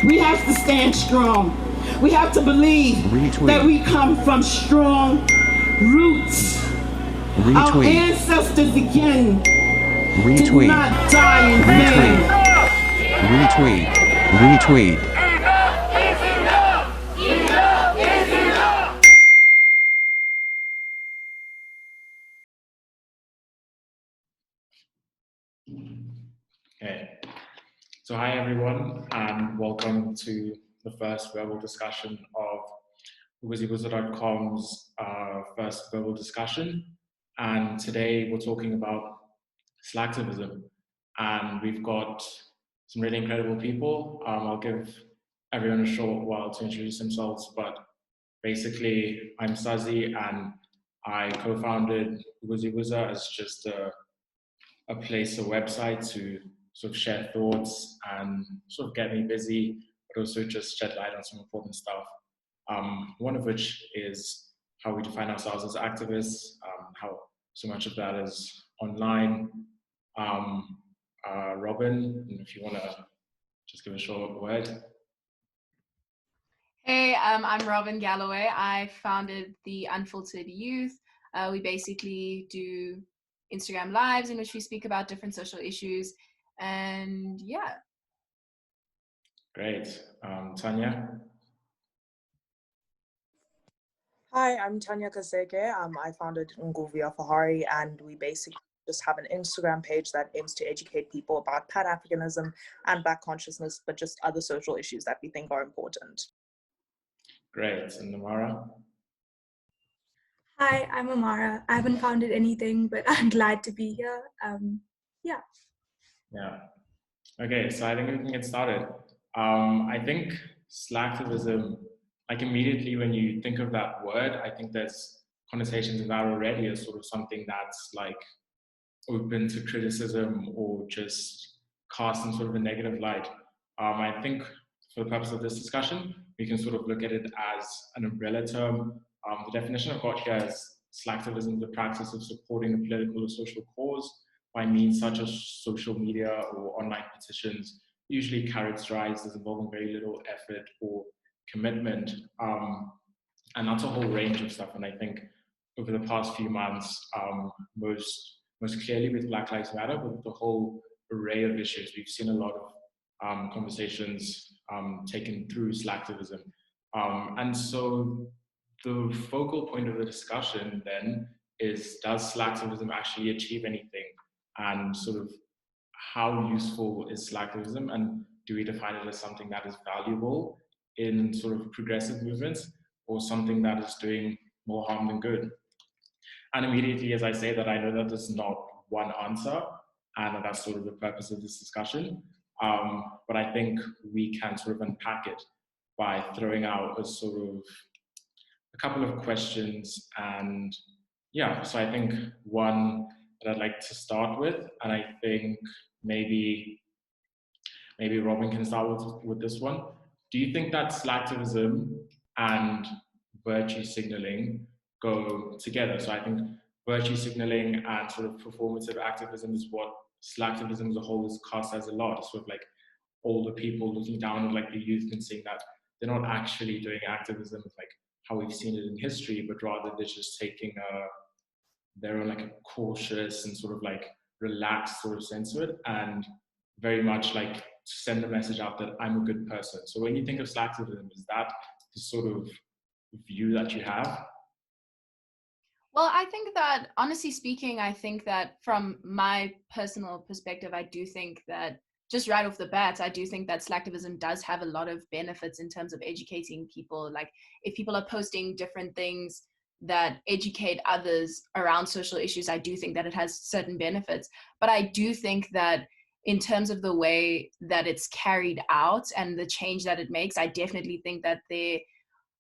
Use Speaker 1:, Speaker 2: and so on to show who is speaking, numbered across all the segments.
Speaker 1: We have to stand strong. We have to believe that we come from strong roots. Our ancestors again did not die in vain.
Speaker 2: Retweet.
Speaker 3: Okay, so hi everyone, and welcome to the first verbal discussion of Ukuzibuza.com's first verbal discussion. And today we're talking about Slacktivism, and we've got some really incredible people. I'll give everyone a short while to introduce themselves, but basically I'm Sazi, and I co-founded Ukuzibuza as just a place, a website to sort of share thoughts and sort of get me busy, but also just shed light on some important stuff. One of which is how we define ourselves as activists, how so much of that is online. Robyn, if you want to just give a short word.
Speaker 4: Hey, I'm Robyn Galloway. I founded the Unfiltered Youth. We basically do Instagram lives in which we speak about different social issues, and yeah.
Speaker 3: Great. Tanya?
Speaker 5: Hi, I'm Tanyaradza Kaseke. I founded Ukuzibuza, and we basically just have an Instagram page that aims to educate people about Pan-Africanism and Black consciousness, but just other social issues that we think are important.
Speaker 3: Great. And Ammaarah?
Speaker 6: Hi, I'm Ammaarah. I haven't founded anything, but I'm glad to be here.
Speaker 3: Yeah. Okay, so I think we can get started. I think Slacktivism, like immediately when you think of that word, I think there's connotations of that already as sort of something that's like open to criticism or just cast in sort of a negative light. I think for the purpose of this discussion, we can sort of look at it as an umbrella term. The definition I've got here is Slacktivism, the practice of supporting a political or social cause by means such as social media or online petitions, usually characterized as involving very little effort or commitment. And that's a whole range of stuff. And I think over the past few months, most clearly with Black Lives Matter, but with the whole array of issues, we've seen a lot of conversations taken through Slacktivism. And so the focal point of the discussion then is, does Slacktivism actually achieve anything? And sort of how useful is Slacktivism, and do we define it as something that is valuable in sort of progressive movements, or something that is doing more harm than good? And immediately as I say that, I know that there's not one answer, and that's sort of the purpose of this discussion. But I think we can sort of unpack it by throwing out a couple of questions. And yeah, so I think one that I'd like to start with, and I think maybe Robyn can start with this one. Do you think that Slacktivism and virtue signaling go together? So I think virtue signaling and sort of performative activism is what Slacktivism as a whole is cast as a lot. It's sort of like older people looking down at like the youth and saying that they're not actually doing activism like how we've seen it in history, but rather they're just taking their own like a cautious and sort of like relaxed sort of sense to it, and very much like send the message out that I'm a good person. So when you think of Slacktivism, is that the sort of view that you have?
Speaker 4: Well, I think that, honestly speaking, I think that from my personal perspective, I do think that just right off the bat, I do think that Slacktivism does have a lot of benefits in terms of educating people. Like if people are posting different things that educate others around social issues, I do think that it has certain benefits. But I do think that in terms of the way that it's carried out and the change that it makes, I definitely think that there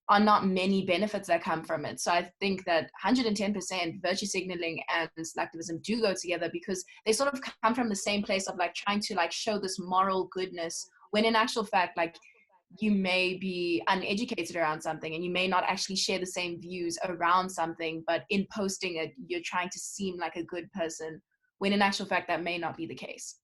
Speaker 4: are not many benefits that come from it. So I think that 110% virtue signaling and Slacktivism do go together, because they sort of come from the same place of like trying to like show this moral goodness, when in actual fact, like you may be uneducated around something and you may not actually share the same views around something, but in posting it, you're trying to seem like a good person, when in actual fact, that may not be the case.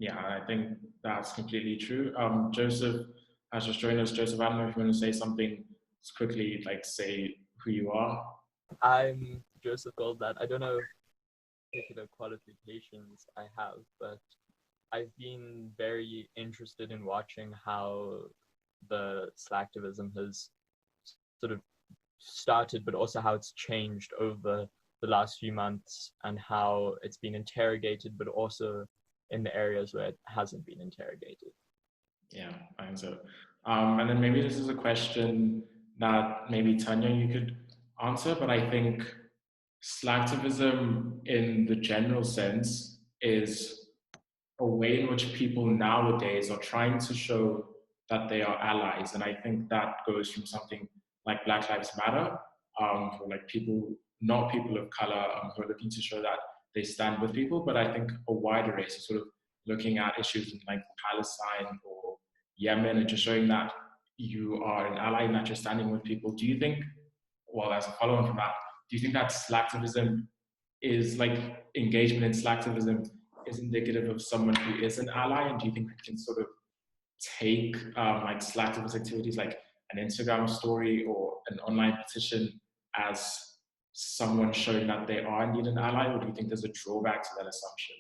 Speaker 3: Yeah, I think that's completely true. Joseph has just joined us. Joseph, I don't know if you want to say something just quickly, like say who you are.
Speaker 2: I'm Joseph Goldblatt. I don't know particular qualifications I have, but I've been very interested in watching how the Slacktivism has sort of started, but also how it's changed over the last few months and how it's been interrogated, but also in the areas where it hasn't been interrogated.
Speaker 3: Yeah, I think so. And then maybe this is a question that maybe Tanya, you could answer, but I think Slacktivism in the general sense is a way in which people nowadays are trying to show that they are allies. And I think that goes from something like Black Lives Matter, for like people, not people of color, who are looking to show that they stand with people, but I think a wider race is sort of looking at issues in like Palestine or Yemen and just showing that you are an ally and that you're standing with people. Do you think, well, as a follow-on from that, do you think that Slacktivism is like engagement in Slacktivism is indicative of someone who is an ally? And do you think we can sort of take like Slacktivist activities like an Instagram story or an online petition as someone showing that they are indeed an ally, or do you think there's a drawback to that assumption?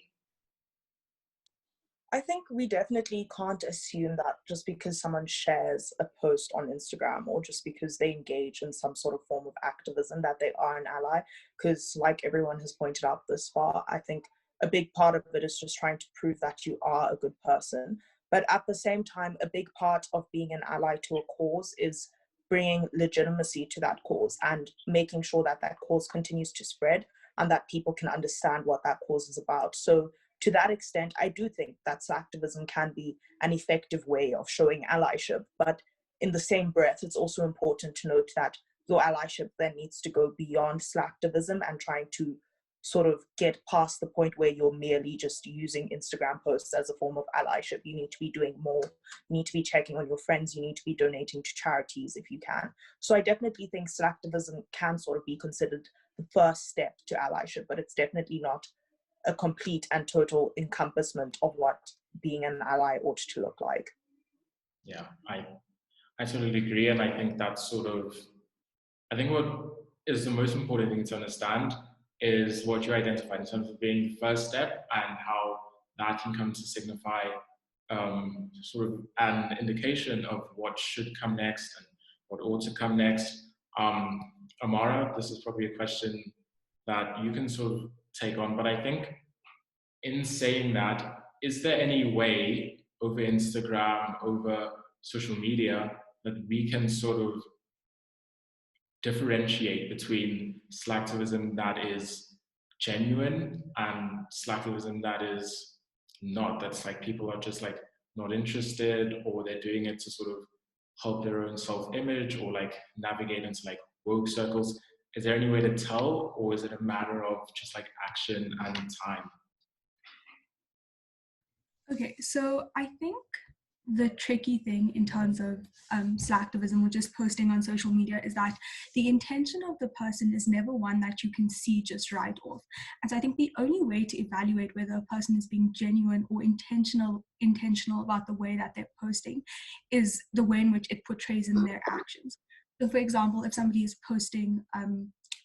Speaker 5: I think we definitely can't assume that just because someone shares a post on Instagram or just because they engage in some sort of form of activism that they are an ally. Because like everyone has pointed out this far, I think a big part of it is just trying to prove that you are a good person. But at the same time, a big part of being an ally to a cause is bringing legitimacy to that cause and making sure that that cause continues to spread and that people can understand what that cause is about. So to that extent, I do think that Slacktivism can be an effective way of showing allyship. But in the same breath, it's also important to note that your allyship then needs to go beyond Slacktivism and trying to sort of get past the point where you're merely just using Instagram posts as a form of allyship. You need to be doing more. You need to be checking on your friends. You need to be donating to charities if you can. So I definitely think Slacktivism can sort of be considered the first step to allyship, but it's definitely not a complete and total encompassment of what being an ally ought to look like.
Speaker 3: Yeah, I totally agree. And I think that's sort of, I think what is the most important thing to understand is what you identified in terms of being the first step and how that can come to signify sort of an indication of what should come next and what ought to come next. Ammaarah, this is probably a question that you can sort of take on, but I think in saying that, is there any way over Instagram, over social media, that we can sort of differentiate between Slacktivism that is genuine and Slacktivism that is not, that's like people are just like not interested, or they're doing it to sort of help their own self-image or like navigate into like woke circles? Is there any way to tell, or is it a matter of just like action and time?
Speaker 6: Okay, so I think the tricky thing in terms of Slacktivism or just posting on social media is that the intention of the person is never one that you can see just right off. And so I think the only way to evaluate whether a person is being genuine or intentional about the way that they're posting is the way in which it portrays in their actions. So for example, if somebody is posting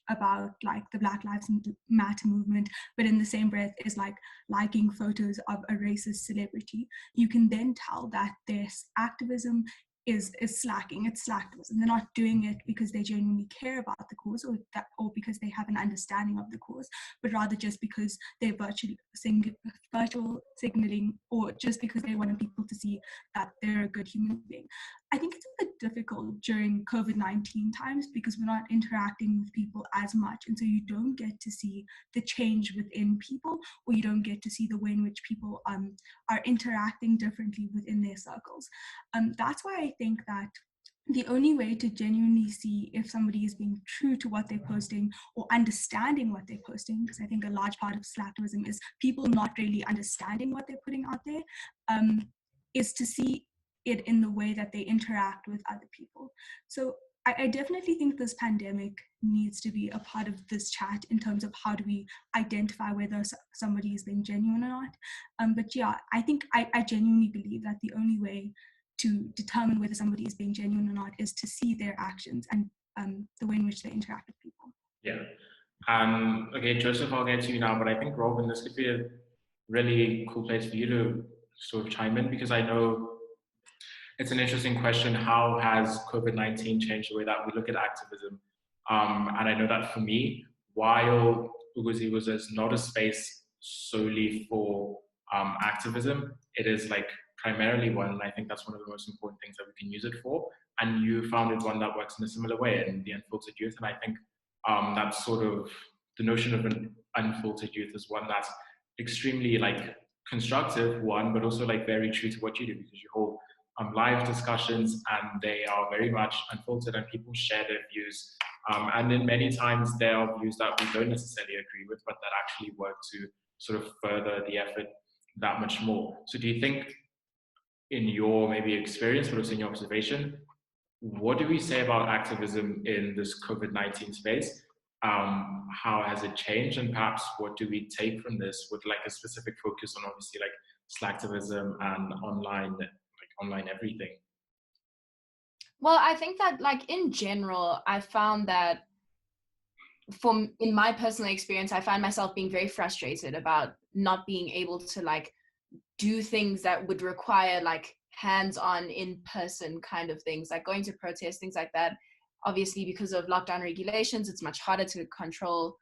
Speaker 6: about like the Black Lives Matter movement, but in the same breath is like liking photos of a racist celebrity, you can then tell that this activism is slacking. It's Slacktivism. They're not doing it because they genuinely care about the cause or because they have an understanding of the cause, but rather just because they're virtual signaling, or just because they want people to see that they're a good human being. I think it's a bit difficult during COVID-19 times because we're not interacting with people as much, and so you don't get to see the change within people, or you don't get to see the way in which people are interacting differently within their circles. That's why I think that the only way to genuinely see if somebody is being true to what they're posting or understanding what they're posting, because I think a large part of Slacktivism is people not really understanding what they're putting out there, is to see it in the way that they interact with other people. So I definitely think this pandemic needs to be a part of this chat in terms of how do we identify whether somebody is being genuine or not. But yeah, I think I genuinely believe that the only way to determine whether somebody is being genuine or not is to see their actions and the way in which they interact with people.
Speaker 3: Yeah. Okay, Joseph, I'll get to you now, but I think, Robyn, this could be a really cool place for you to sort of chime in, because I know it's an interesting question. How has COVID-19 changed the way that we look at activism? And I know that for me, while Ukuzibuza is not a space solely for activism, it is like primarily one, and I think that's one of the most important things that we can use it for. And you founded one that works in a similar way in the Unfiltered Youth, and I think that's sort of the notion of an unfiltered youth is one that's extremely like constructive, one, but also like very true to what you do, because you hold live discussions and they are very much unfiltered and people share their views. And then many times there are views that we don't necessarily agree with, but that actually work to sort of further the effort that much more. So do you think, in your maybe experience, but also in your observation, what do we say about activism in this COVID-19 space? How has it changed? And perhaps what do we take from this with like a specific focus on obviously like Slacktivism and online everything?
Speaker 4: Well, I think that like in general, I found that in my personal experience, I find myself being very frustrated about not being able to like do things that would require like hands-on in-person kind of things, like going to protests, things like that. Obviously, because of lockdown regulations, it's much harder to control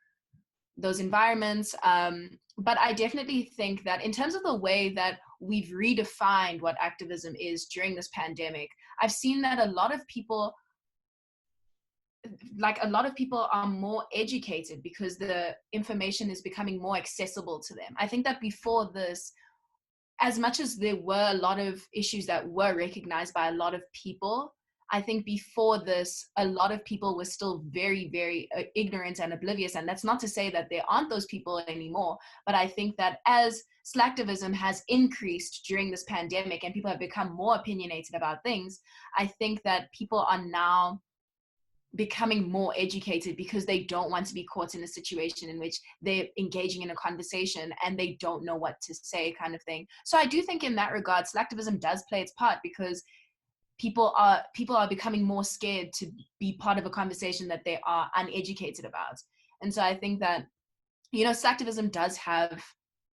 Speaker 4: those environments. But I definitely think that in terms of the way that we've redefined what activism is during this pandemic, I've seen that a lot of people are more educated because the information is becoming more accessible to them. I think that before this, as much as there were a lot of issues that were recognized by a lot of people, I think before this, a lot of people were still very, very ignorant and oblivious. And that's not to say that there aren't those people anymore, but I think that as Slacktivism has increased during this pandemic and people have become more opinionated about things, I think that people are now becoming more educated because they don't want to be caught in a situation in which they're engaging in a conversation and they don't know what to say, kind of thing. So I do think in that regard, Slacktivism does play its part, because people are becoming more scared to be part of a conversation that they are uneducated about. And so I think that, you know, Slacktivism does have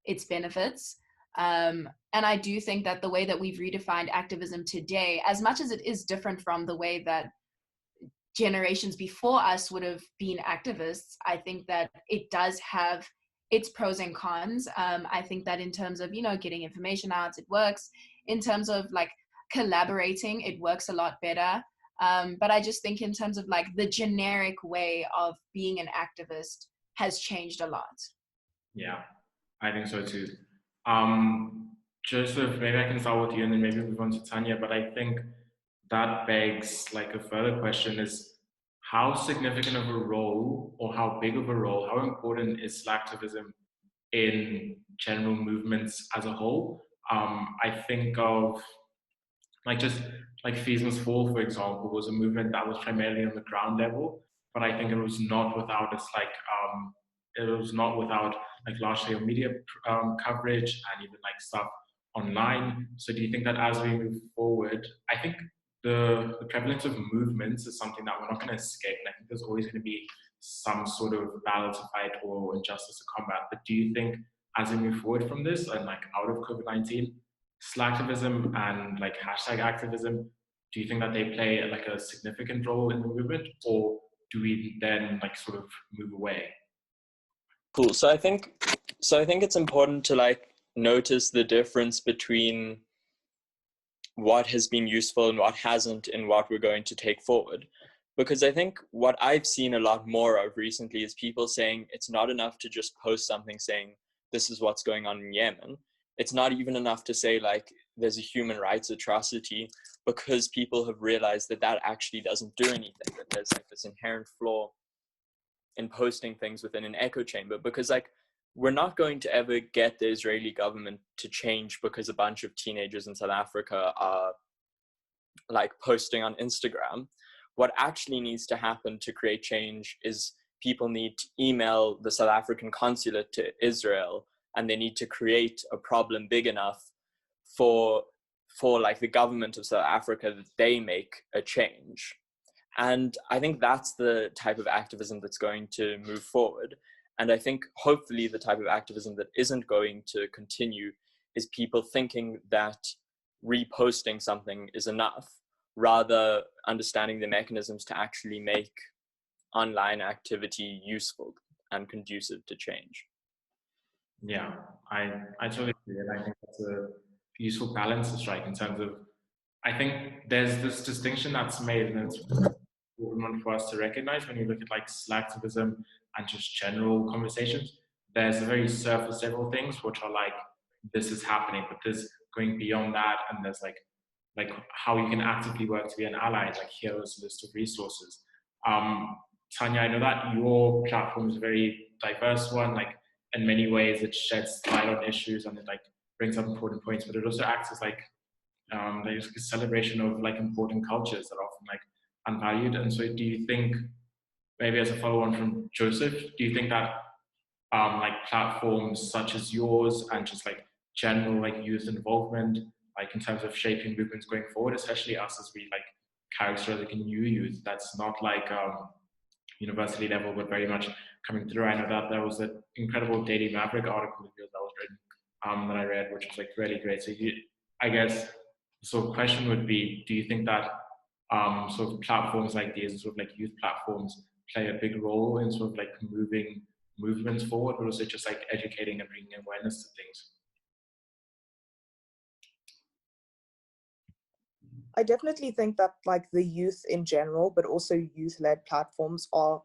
Speaker 4: its benefits. And I do think that the way that we've redefined activism today, as much as it is different from the way that generations before us would have been activists, I think that it does have its pros and cons. I think that in terms of, you know, getting information out, it works. In terms of like collaborating, it works a lot better. But I just think in terms of like the generic way of being an activist has changed a lot.
Speaker 3: Yeah, I think so too. Joseph, maybe I can start with you and then maybe move on to Tanya, but I think that begs like a further question is, how significant of a role, or how big of a role, how important is Slacktivism in general movements as a whole? I think of like just like Fees Must Fall, for example, was a movement that was primarily on the ground level, but I think it was not without large scale media coverage and even like stuff online. So do you think that as we move forward, I think the prevalence of movements is something that we're not going to escape, and I think there's always going to be some sort of battle to fight or injustice to combat. But do you think as we move forward from this and like out of COVID-19, Slacktivism and like hashtag activism, do you think that they play like a significant role in the movement, or do we then like sort of move away?
Speaker 2: Cool. So I think it's important to like notice the difference between what has been useful and what hasn't in what we're going to take forward. Because I think what I've seen a lot more of recently is people saying it's not enough to just post something saying this is what's going on in Yemen. It's not even enough to say like there's a human rights atrocity, because people have realized that that actually doesn't do anything, that there's like this inherent flaw in posting things within an echo chamber. Because like we're not going to ever get the Israeli government to change because a bunch of teenagers in South Africa are like posting on Instagram. what actually needs to happen to create change is people need to email the South African consulate to Israel, and they need to create a problem big enough for like the government of South Africa that they make a change. And I think that's the type of activism that's going to move forward. And I think hopefully the type of activism that isn't going to continue is people thinking that reposting something is enough, rather understanding the mechanisms to actually make online activity useful and conducive to change.
Speaker 3: Yeah, I totally agree, and I think that's a useful balance to strike in terms of, I think there's this distinction that's made, and it's important for us to recognize when you look at like Slacktivism and just general conversations. There's a very surface level things which are like, this is happening, but there's going beyond that, and there's like how you can actively work to be an ally. Like, here's a list of resources. Tanya, I know that your platform is a very diverse one. Like, in many ways, it sheds light on issues and it like brings up important points, but it also acts as like there's a celebration of like important cultures that are often like unvalued. And so, do you think, maybe as a follow-on from Joseph, do you think that like platforms such as yours and just like general like youth involvement, like in terms of shaping movements going forward, especially us as we like characterize like a new youth that's not like university level, but very much coming through. I know that there was an incredible Daily Maverick article of yours that was written that I read, which was like really great. So I guess the sort of question would be, do you think that sort of platforms like these, sort of like youth platforms, play a big role in sort of like moving movements forward, but also just like educating and bringing awareness to things?
Speaker 5: I definitely think that like the youth in general, but also youth-led platforms are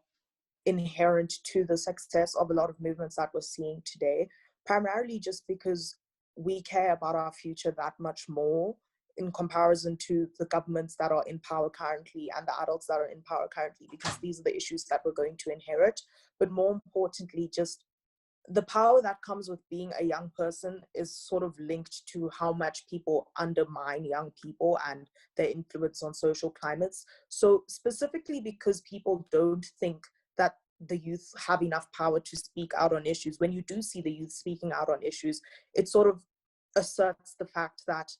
Speaker 5: inherent to the success of a lot of movements that we're seeing today, primarily just because we care about our future that much more in comparison to the governments that are in power currently and the adults that are in power currently, because these are the issues that we're going to inherit. But more importantly, just the power that comes with being a young person is sort of linked to how much people undermine young people and their influence on social climates. So specifically because people don't think that the youth have enough power to speak out on issues, when you do see the youth speaking out on issues, it sort of asserts the fact that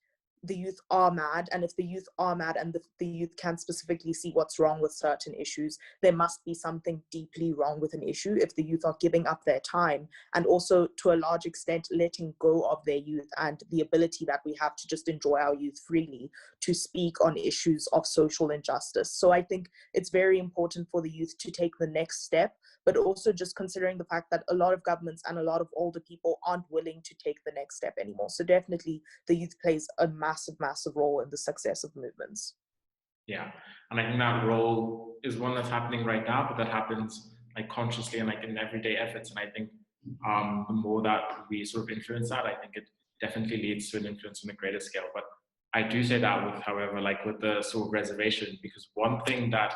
Speaker 5: the youth are mad, and if the youth are mad and the youth can specifically see what's wrong with certain issues, there must be something deeply wrong with an issue if the youth are giving up their time and also to a large extent letting go of their youth and the ability that we have to just enjoy our youth freely to speak on issues of social injustice. So I think it's very important for the youth to take the next step, but also just considering the fact that a lot of governments and a lot of older people aren't willing to take the next step anymore. So definitely the youth plays a massive role in the success of movements.
Speaker 3: Yeah, and I think that role is one that's happening right now, but that happens like consciously and like in everyday efforts. And I think the more that we sort of influence that, I think it definitely leads to an influence on a greater scale. But I do say that with, however, like with the sort of reservation, because one thing that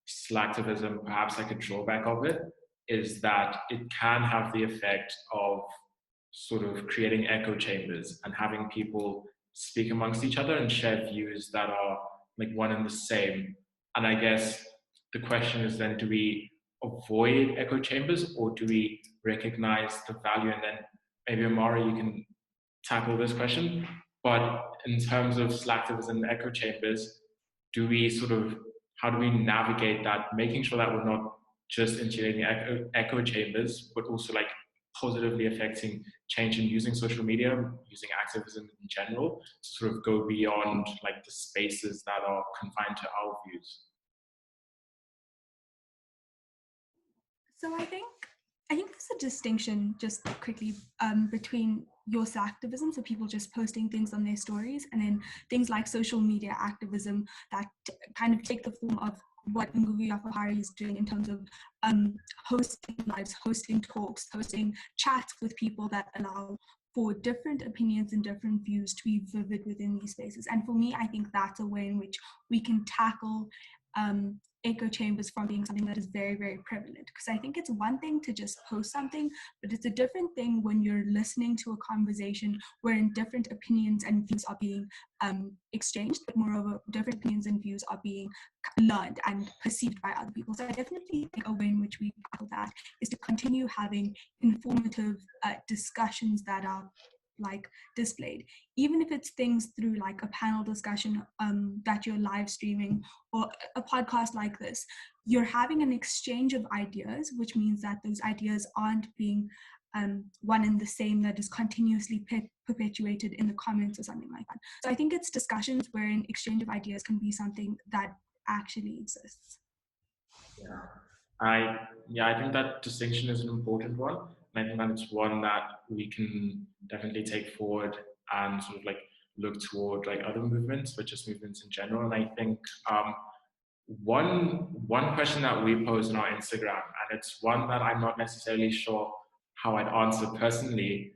Speaker 3: Slacktivism, perhaps like a drawback of it, is that it can have the effect of sort of creating echo chambers and having people speak amongst each other and share views that are like one and the same. And I guess the question is then, do we avoid echo chambers or do we recognize the value? And then maybe Ammaarah, you can tackle this question. But in terms of Slacktivism and echo chambers, do we sort of, how do we navigate that, making sure that we're not just insulating echo chambers, but also like positively affecting change in using social media, using activism in general, to sort of go beyond like the spaces that are confined to our views?
Speaker 6: So I think there's a distinction, just quickly, between your Slacktivism, so people just posting things on their stories, and then things like social media activism that kind of take the form of what Ukuzibuza is doing in terms of hosting lives, hosting talks, hosting chats with people that allow for different opinions and different views to be vivid within these spaces. And for me, I think that's a way in which we can tackle echo chambers from being something that is very, very prevalent. Because I think it's one thing to just post something, but it's a different thing when you're listening to a conversation wherein different opinions and views are being exchanged, but moreover, different opinions and views are being learned and perceived by other people. So I definitely think a way in which we tackle that is to continue having informative discussions that are like displayed, even if it's things through like a panel discussion that you're live streaming, or a podcast like this. You're having an exchange of ideas, which means that those ideas aren't being one and the same, that is continuously perpetuated in the comments or something like that. So I think it's discussions wherein exchange of ideas can be something that actually exists.
Speaker 3: I think that distinction is an important one. And I think that it's one that we can definitely take forward and sort of like look toward like other movements, but just movements in general. And I think one question that we pose on our Instagram, and it's one that I'm not necessarily sure how I'd answer personally,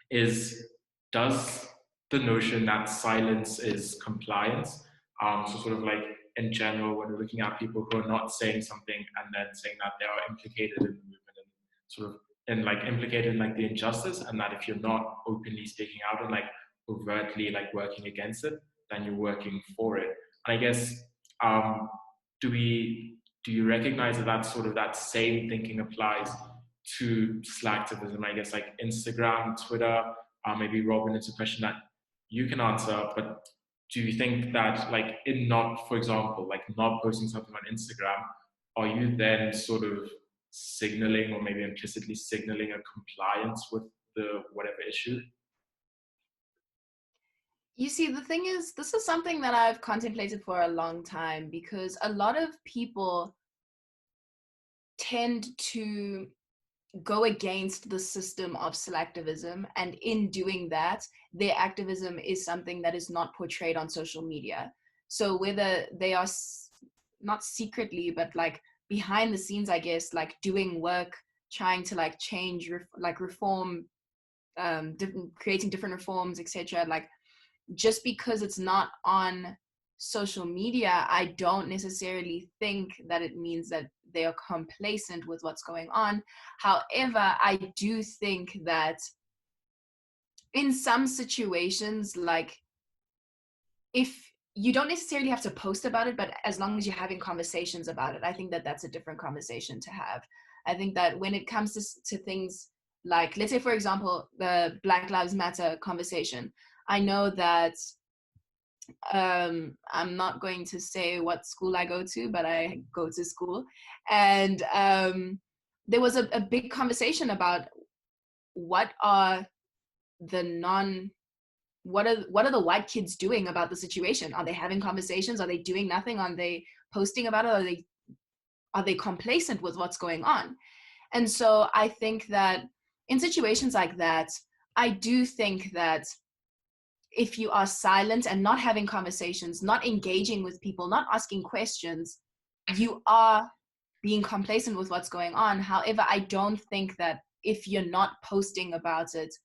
Speaker 3: is, does the notion that silence is compliance? So sort of like in general, when we're looking at people who are not saying something and then saying that they are implicated in the movement and sort of and like implicated in like the injustice, and that if you're not openly speaking out and like overtly like working against it, then you're working for it. And I guess do you recognize that that sort of that same thinking applies to Slacktivism? I guess like Instagram, Twitter, maybe Robyn, it's a question that you can answer, but do you think that like in not, for example, like not posting something on Instagram, are you then sort of signaling or maybe implicitly signaling a compliance with the whatever issue?
Speaker 4: You see, the thing is, this is something that I've contemplated for a long time, because a lot of people tend to go against the system of Slacktivism, and in doing that, their activism is something that is not portrayed on social media. So whether they are not secretly, but like behind the scenes, I guess, like doing work, trying to like change, reform, creating different reforms, etc. Like, just because it's not on social media, I don't necessarily think that it means that they are complacent with what's going on. However, I do think that in some situations, like, if you don't necessarily have to post about it, but as long as you're having conversations about it, I think that that's a different conversation to have. I think that when it comes to things like, let's say, for example, the Black Lives Matter conversation, I know that I'm not going to say what school I go to, but I go to school. And there was a big conversation about what are the white kids doing about the situation? Are they having conversations? Are they doing nothing? Are they posting about it? Are they complacent with what's going on? And so I think that in situations like that, I do think that if you are silent and not having conversations, not engaging with people, not asking questions, you are being complacent with what's going on. However, I don't think that if you're not posting about it,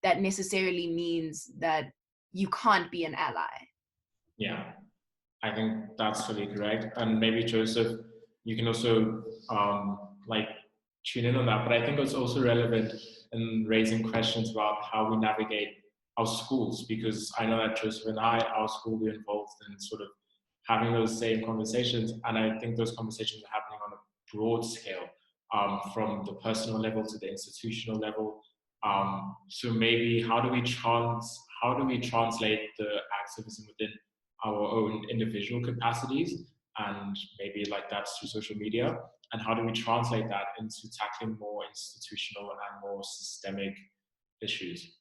Speaker 4: that necessarily means that you can't be an ally.
Speaker 3: Yeah, I think that's fully correct. And maybe Joseph, you can also like tune in on that. But I think it's also relevant in raising questions about how we navigate our schools, because I know that Joseph and our school, we're involved in sort of having those same conversations. And I think those conversations are happening on a broad scale, from the personal level to the institutional level. So maybe how do we translate the activism within our own individual capacities, and maybe like that's through social media, and how do we translate that into tackling more institutional and more systemic issues?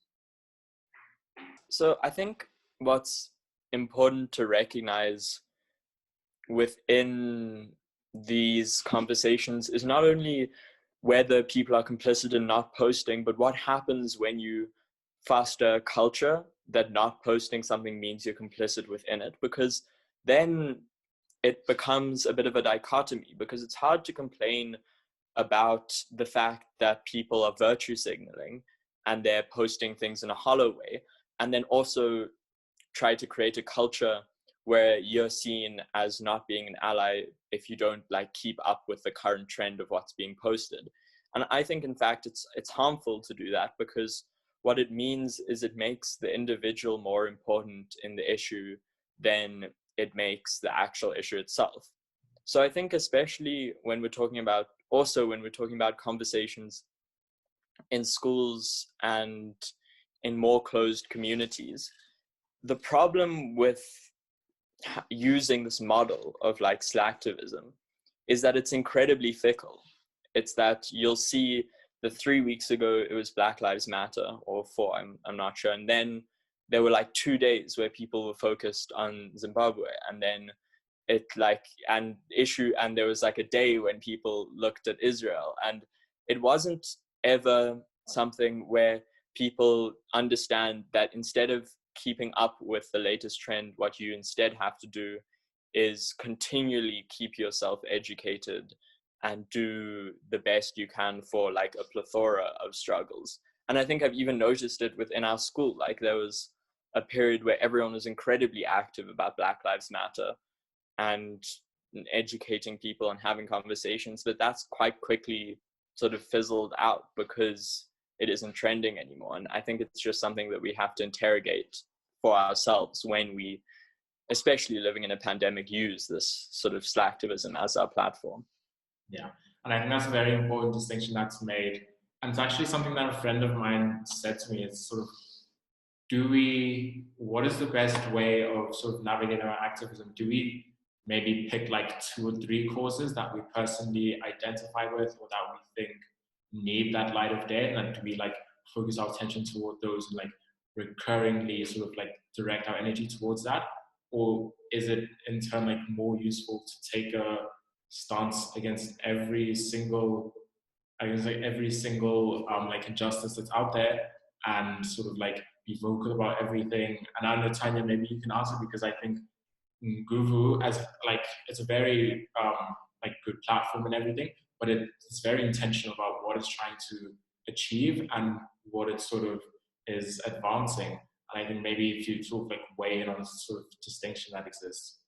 Speaker 2: So I think what's important to recognize within these conversations is not only whether people are complicit in not posting, but what happens when you foster a culture that not posting something means you're complicit within it, because then it becomes a bit of a dichotomy, because it's hard to complain about the fact that people are virtue signaling and they're posting things in a hollow way, and then also try to create a culture where you're seen as not being an ally if you don't like keep up with the current trend of what's being posted. And I think, in fact, it's harmful to do that, because what it means is it makes the individual more important in the issue than it makes the actual issue itself. So I think, especially when we're talking about conversations in schools and in more closed communities, the problem with using this model of like slacktivism is that it's incredibly fickle. It's that you'll see the 3 weeks ago it was Black Lives Matter, or 4, I'm not sure, and then there were like 2 days where people were focused on Zimbabwe, and then there was like a day when people looked at Israel, and it wasn't ever something where people understand that instead of keeping up with the latest trend, what you instead have to do is continually keep yourself educated and do the best you can for like a plethora of struggles. And I think I've even noticed it within our school. Like there was a period where everyone was incredibly active about Black Lives Matter and educating people and having conversations, but that's quite quickly sort of fizzled out because it isn't trending anymore. And I think it's just something that we have to interrogate for ourselves when we, especially living in a pandemic, use this sort of slacktivism as our platform.
Speaker 3: Yeah, and I think that's a very important distinction that's made. And it's actually something that a friend of mine said to me. It's sort of, what is the best way of sort of navigating our activism? Do we maybe pick like 2 or 3 causes that we personally identify with or that we think need that light of day, and then do we like focus our attention toward those and like recurringly sort of like direct our energy towards that? Or is it in turn like more useful to take a stance against every single like injustice that's out there and sort of like be vocal about everything? And I don't know, Tanya, maybe you can answer, because I think Nguvu, as like, it's a very like good platform and everything, but it's very intentional about what it's trying to achieve and what it sort of is advancing. And I think maybe if you sort of like weigh in on this sort of distinction that exists.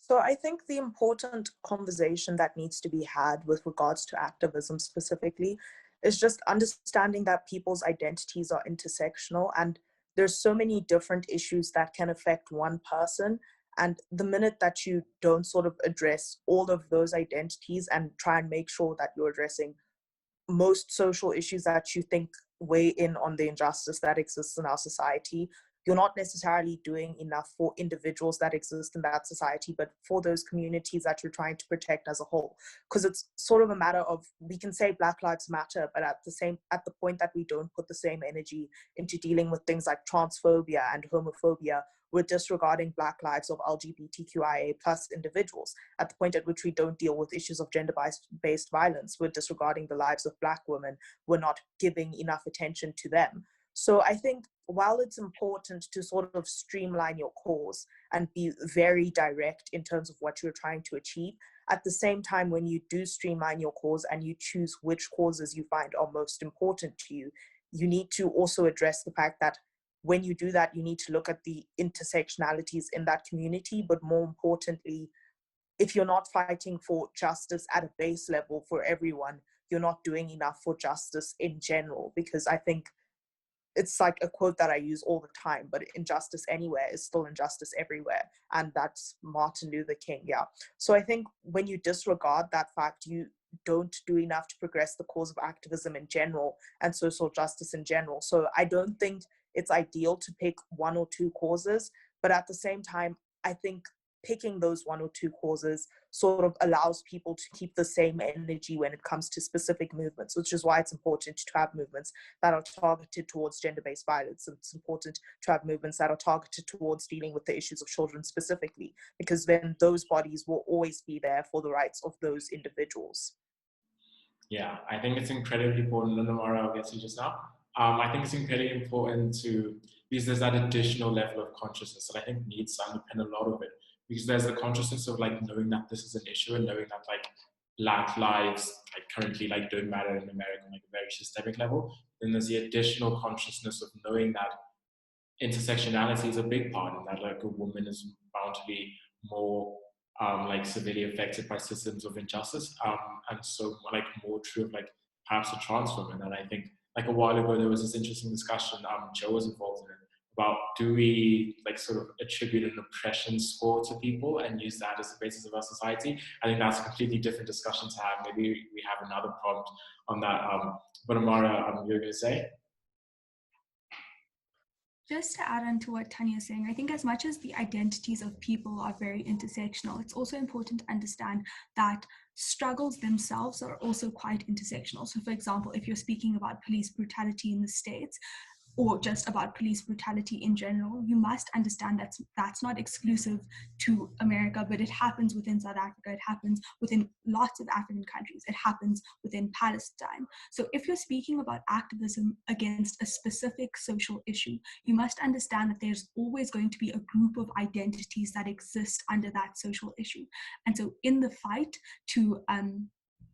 Speaker 5: So I think the important conversation that needs to be had with regards to activism specifically is just understanding that people's identities are intersectional, and there's so many different issues that can affect one person. And the minute that you don't sort of address all of those identities and try and make sure that you're addressing most social issues that you think weigh in on the injustice that exists in our society, you're not necessarily doing enough for individuals that exist in that society, but for those communities that you're trying to protect as a whole. Because it's sort of a matter of, we can say Black Lives Matter, but at the point that we don't put the same energy into dealing with things like transphobia and homophobia, we're disregarding Black lives of LGBTQIA plus individuals. At the point at which we don't deal with issues of gender-based violence, we're disregarding the lives of Black women. We're not giving enough attention to them. So I think while it's important to sort of streamline your cause and be very direct in terms of what you're trying to achieve, at the same time, when you do streamline your cause and you choose which causes you find are most important to you, you need to also address the fact that when you do that, you need to look at the intersectionalities in that community. But more importantly, if you're not fighting for justice at a base level for everyone, you're not doing enough for justice in general. Because I think it's like a quote that I use all the time, but injustice anywhere is still injustice everywhere. And that's Martin Luther King, yeah. So I think when you disregard that fact, you don't do enough to progress the cause of activism in general and social justice in general. So I don't think it's ideal to pick 1 or 2 causes, but at the same time, I think picking those 1 or 2 causes sort of allows people to keep the same energy when it comes to specific movements, which is why it's important to have movements that are targeted towards gender-based violence. It's important to have movements that are targeted towards dealing with the issues of children specifically, because then those bodies will always be there for the rights of those individuals.
Speaker 3: Yeah, I think it's incredibly important. Ammaarah, I'll get to you just now. I think it's incredibly important because there's that additional level of consciousness that I think needs to underpin a lot of it. Because there's the consciousness of like knowing that this is an issue and knowing that like Black lives like currently like don't matter in America on like a very systemic level. Then there's the additional consciousness of knowing that intersectionality is a big part in that. Like a woman is bound to be more like severely affected by systems of injustice, and so like more true of like perhaps a trans woman. And I think like a while ago there was this interesting discussion, Joe was involved in it, about do we like sort of attribute an oppression score to people and use that as the basis of our society? I think that's a completely different discussion to have. Maybe we have another prompt on that. But Ammaarah, you're going to say?
Speaker 6: Just to add on to what Tanya is saying, I think as much as the identities of people are very intersectional, it's also important to understand that struggles themselves are also quite intersectional. So for example, if you're speaking about police brutality in the States, or just about police brutality in general, you must understand that that's not exclusive to America, but it happens within South Africa, it happens within lots of African countries, it happens within Palestine. So if you're speaking about activism against a specific social issue, you must understand that there's always going to be a group of identities that exist under that social issue. And so in the fight to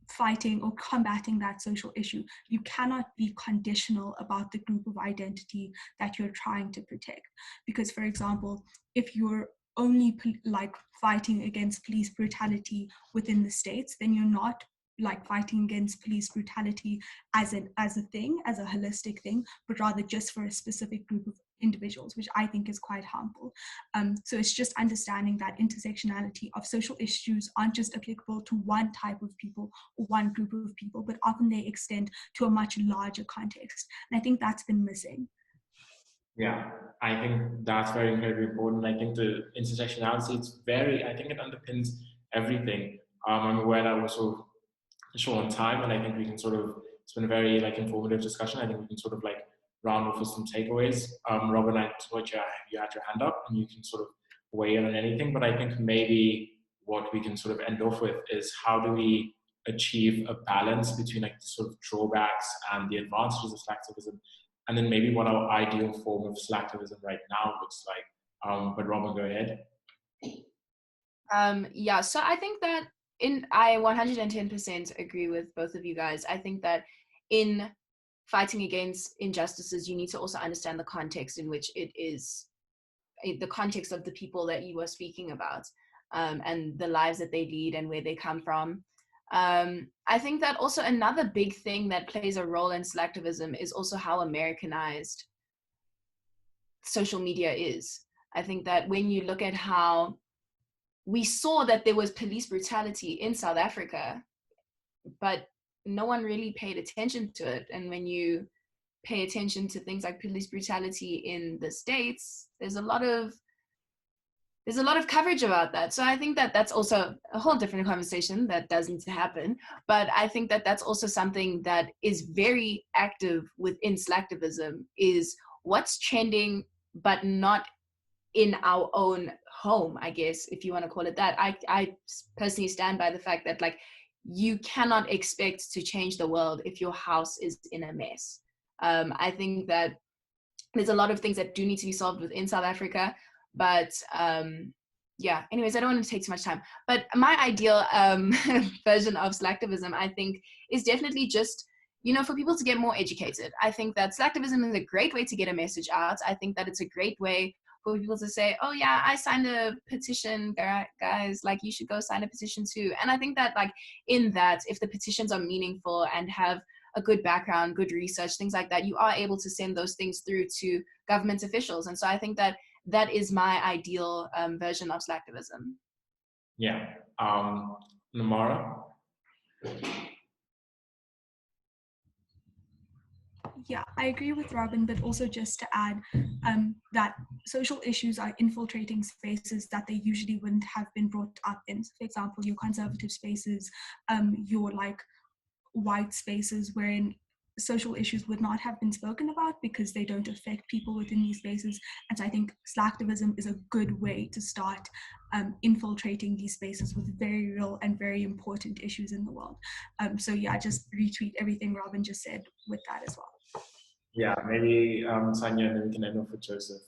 Speaker 6: fighting or combating that social issue, you cannot be conditional about the group of identity that you're trying to protect. Because, for example, if you're only like fighting against police brutality within the States, then you're not like fighting against police brutality as a thing, as a holistic thing, but rather just for a specific group of individuals, which I think is quite harmful. So it's just understanding that intersectionality of social issues aren't just applicable to one type of people or one group of people, but often they extend to a much larger context. And I think that's been missing.
Speaker 3: Yeah, I think that's very incredibly important. I think the intersectionality, I think it underpins everything. I'm aware that we're sort of short on time, and I think we can sort of, it's been a very like informative discussion. I think we can sort of like round off with some takeaways. Robyn, I thought you had your hand up and you can sort of weigh in on anything, but I think maybe what we can sort of end off with is how do we achieve a balance between like the sort of drawbacks and the advantages of slacktivism, and then maybe what our ideal form of slacktivism right now looks like. But Robyn, go ahead.
Speaker 4: Yeah, so I think that I 110% agree with both of you guys. I think that in fighting against injustices, you need to also understand the context in which it is, the context of the people that you are speaking about, and the lives that they lead and where they come from. I think that also another big thing that plays a role in slacktivism is also how Americanized social media is. I think that when you look at how we saw that there was police brutality in South Africa, but no one really paid attention to it. And when you pay attention to things like police brutality in the States, there's a lot of coverage about that. So I think that that's also a whole different conversation that doesn't happen. But I think that that's also something that is very active within slacktivism, is what's trending, but not in our own home, I guess, if you want to call it that. I personally stand by the fact that like you cannot expect to change the world if your house is in a mess. I think that there's a lot of things that do need to be solved within South Africa, but yeah, anyways, I don't want to take too much time. But my ideal version of slacktivism, I think, is definitely just, for people to get more educated. I think that slacktivism is a great way to get a message out. I think that it's a great way for people to say, oh yeah, I signed a petition, guys, like you should go sign a petition too. And I think that like in that, if the petitions are meaningful and have a good background, good research, things like that, you are able to send those things through to government officials. And so I think that that is my ideal version of slacktivism.
Speaker 3: Yeah. Ammaarah?
Speaker 6: Yeah, I agree with Robyn, but also just to add that social issues are infiltrating spaces that they usually wouldn't have been brought up in. So for example, your conservative spaces, your like white spaces wherein social issues would not have been spoken about because they don't affect people within these spaces. And so I think slacktivism is a good way to start infiltrating these spaces with very real and very important issues in the world. So yeah, just retweet everything Robyn just said with that as well.
Speaker 3: Yeah, maybe Tanya, and then we can end off with Joseph.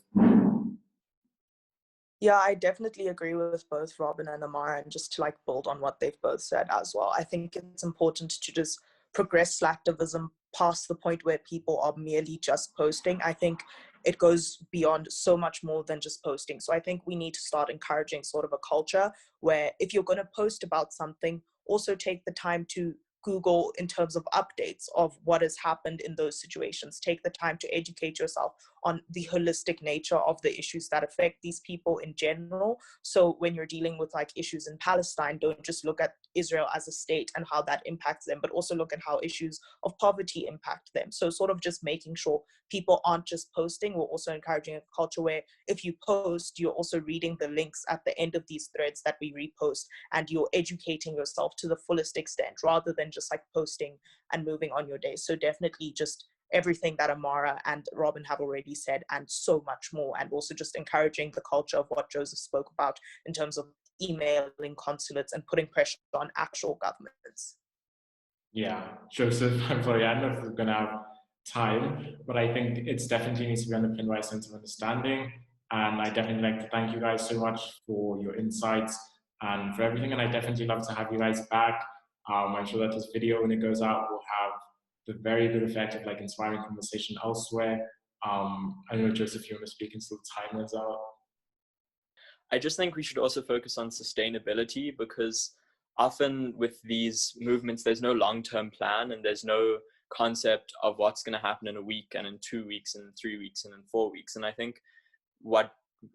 Speaker 5: Yeah, I definitely agree with both Robyn and Ammaarah, and just to like build on what they've both said as well. I think it's important to just progress slacktivism past the point where people are merely just posting. I think it goes beyond so much more than just posting. So I think we need to start encouraging sort of a culture where if you're going to post about something, also take the time to Google in terms of updates of what has happened in those situations. Take the time to educate yourself on the holistic nature of the issues that affect these people in general. So when you're dealing with like issues in Palestine, don't just look at Israel as a state and how that impacts them, but also look at how issues of poverty impact them. So sort of just making sure people aren't just posting. We're also encouraging a culture where if you post, you're also reading the links at the end of these threads that we repost, and you're educating yourself to the fullest extent rather than just like posting and moving on your day. So definitely just everything that Ammaarah and Robyn have already said and so much more, and also just encouraging the culture of what Joseph spoke about in terms of emailing consulates and putting pressure on actual governments.
Speaker 3: Yeah, Joseph, I'm sorry, I don't know if we're going to have time, but I think it's definitely needs to be underpinned by a sense of understanding. And I definitely like to thank you guys so much for your insights and for everything. And I definitely love to have you guys back. I'm sure that this video, when it goes out, will have the very good effect of like inspiring conversation elsewhere. I know, Joseph, you want to speak until time runs out.
Speaker 2: I just think we should also focus on sustainability, because often with these movements, there's no long-term plan and there's no concept of what's going to happen in a week and in 2 weeks and in 3 weeks and in 4 weeks. And I think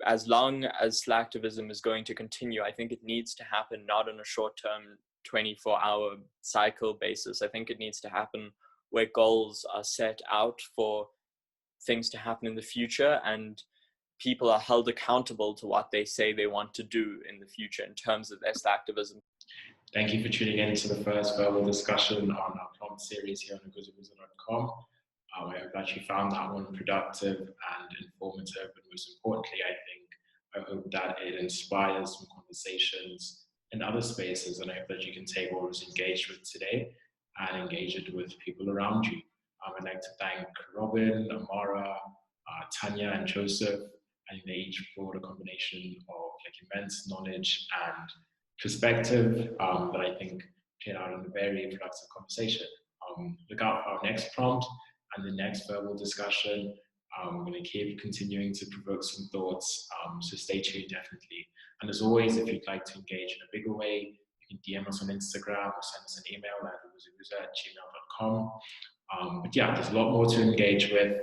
Speaker 2: as long as Slacktivism is going to continue, I think it needs to happen not on a short-term 24-hour cycle basis. I think it needs to happen where goals are set out for things to happen in the future, and people are held accountable to what they say they want to do in the future in terms of their Slacktivism.
Speaker 3: Thank you for tuning in to the first verbal discussion on our prompt series here on Ukuzibuza.com. I hope that you found that one productive and informative, and most importantly, I hope that it inspires some conversations in other spaces, and I hope that you can take what was engaged with today and engage it with people around you. I'd like to thank Robyn, Ammaarah, Tanya, and Joseph. I think they each brought a combination of like immense knowledge and perspective that I think played out in a very productive conversation. Look out for our next prompt and the next verbal discussion. We're going to keep continuing to provoke some thoughts, so stay tuned definitely. And as always, if you'd like to engage in a bigger way, you can DM us on Instagram or send us an email at ukuzibuza@gmail.com. But yeah, there's a lot more to engage with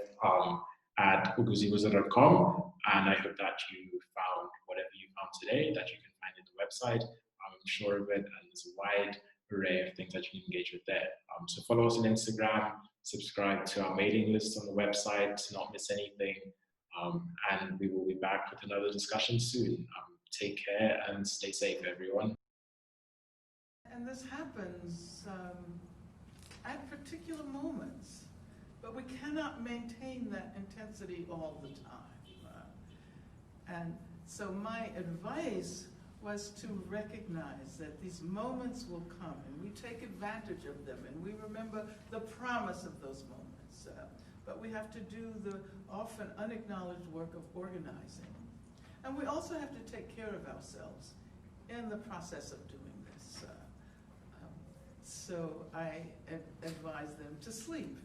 Speaker 3: at ukuzibuza.com, and I hope that you found whatever you found today that you can find in the website. I'm sure of it, and there's a wide array of things that you can engage with there. So follow us on Instagram, subscribe to our mailing list on the website to not miss anything, and we will be back with another discussion soon. Take care and stay safe, everyone.
Speaker 7: And this happens at particular moments, but we cannot maintain that intensity all the time. And so my advice was to recognize that these moments will come, and we take advantage of them, and we remember the promise of those moments. But we have to do the often unacknowledged work of organizing. And we also have to take care of ourselves in the process of doing this. So I advise them to sleep.